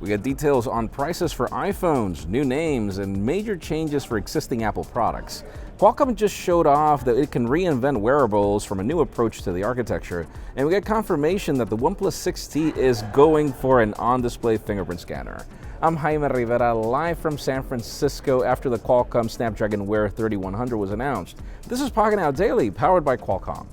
We get details on prices for iPhones, new names, and major changes for existing Apple products. Qualcomm just showed off that it can reinvent wearables from a new approach to the architecture, and we get confirmation that the OnePlus 6T is going for an on-display fingerprint scanner. I'm Jaime Rivera, live from San Francisco after the Qualcomm Snapdragon Wear 3100 was announced. This is Pocketnow Daily, powered by Qualcomm.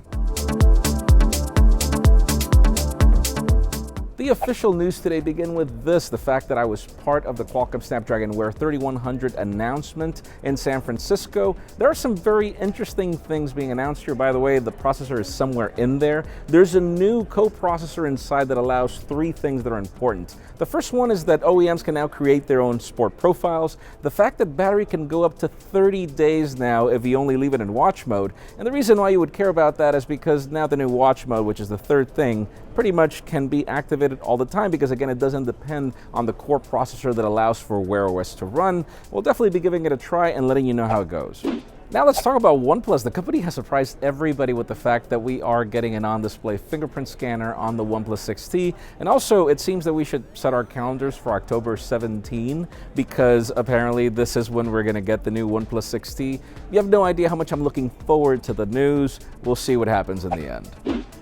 The official news today begin with this, the fact that I was part of the Qualcomm Snapdragon Wear 3100 announcement in San Francisco. There are some very interesting things being announced here. By the way, the processor is somewhere in there. There's a new co-processor inside that allows three things that are important. The first one is that OEMs can now create their own sport profiles. The fact that battery can go up to 30 days now if you only leave it in watch mode. And the reason why you would care about that is because now the new watch mode, which is the third thing, pretty much can be activated all the time because, again, it doesn't depend on the core processor that allows for Wear OS to run. We'll definitely be giving it a try and letting you know how it goes. Now let's talk about OnePlus. The company has surprised everybody with the fact that we are getting an on-display fingerprint scanner on the OnePlus 6T. And also, it seems that we should set our calendars for October 17 because apparently this is when we're going to get the new OnePlus 6T. You have no idea how much I'm looking forward to the news. We'll see what happens in the end.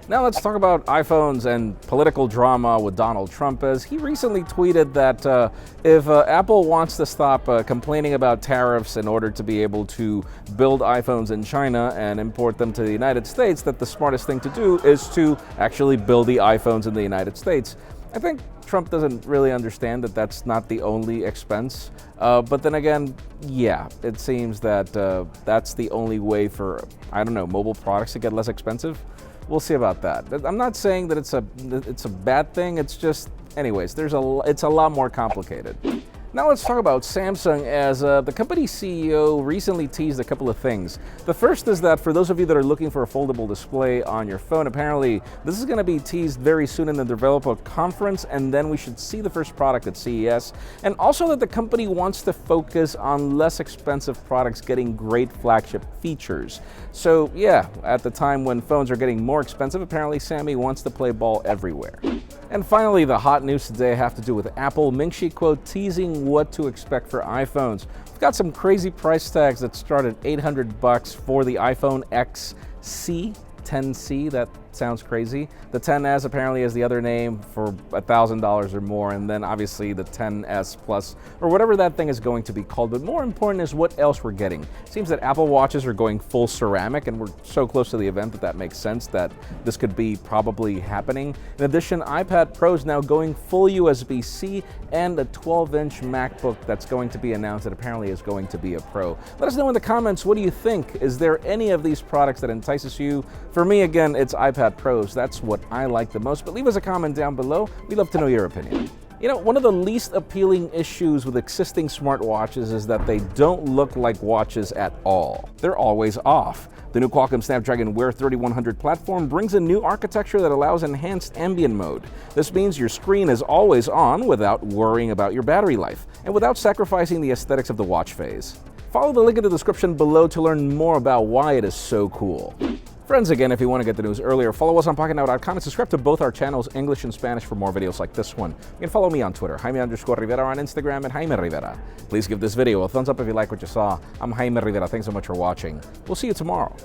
Now let's talk about iPhones and political drama with Donald Trump, as he recently tweeted that if Apple wants to stop complaining about tariffs in order to be able to build iPhones in China and import them to the United States, that the smartest thing to do is to actually build the iPhones in the United States. I think Trump doesn't really understand that that's not the only expense. But then again, yeah, it seems that that's the only way for, I don't know, mobile products to get less expensive. We'll see about that. I'm not saying that it's a bad thing. It's just, anyways, it's a lot more complicated. Now let's talk about Samsung, as the company CEO recently teased a couple of things. The first is that for those of you that are looking for a foldable display on your phone, apparently this is going to be teased very soon in the developer conference, and then we should see the first product at CES. And also that the company wants to focus on less expensive products getting great flagship features. So yeah, at the time when phones are getting more expensive, apparently Sammy wants to play ball everywhere. And finally, the hot news today have to do with Apple. Ming Chi Kuo teasing what to expect for iPhones. We've got some crazy price tags that start at $800 for the iPhone XC, 10C, that sounds crazy. The 10s apparently is the other name for $1,000 or more, and then obviously the 10s Plus, or whatever that thing is going to be called. But more important is what else we're getting. It seems that Apple Watches are going full ceramic, and we're so close to the event that makes sense that this could be probably happening. In addition, iPad Pro is now going full USB-C, and a 12-inch MacBook that's going to be announced that apparently is going to be a Pro. Let us know in the comments, what do you think? Is there any of these products that entices you? For me, again, it's iPad Pros. That's what I like the most, but leave us a comment down below. We'd love to know your opinion. You know, one of the least appealing issues with existing smartwatches is that they don't look like watches at all. They're always off. The new Qualcomm Snapdragon Wear 3100 platform brings a new architecture that allows enhanced ambient mode. This means your screen is always on without worrying about your battery life, and without sacrificing the aesthetics of the watch phase. Follow the link in the description below to learn more about why it is so cool. Friends, again, if you want to get the news earlier, follow us on Pocketnow.com and subscribe to both our channels, English and Spanish, for more videos like this one. You can follow me on Twitter, Jaime_Rivera, on Instagram, and Jaime Rivera. Please give this video a thumbs up if you like what you saw. I'm Jaime Rivera. Thanks so much for watching. We'll see you tomorrow.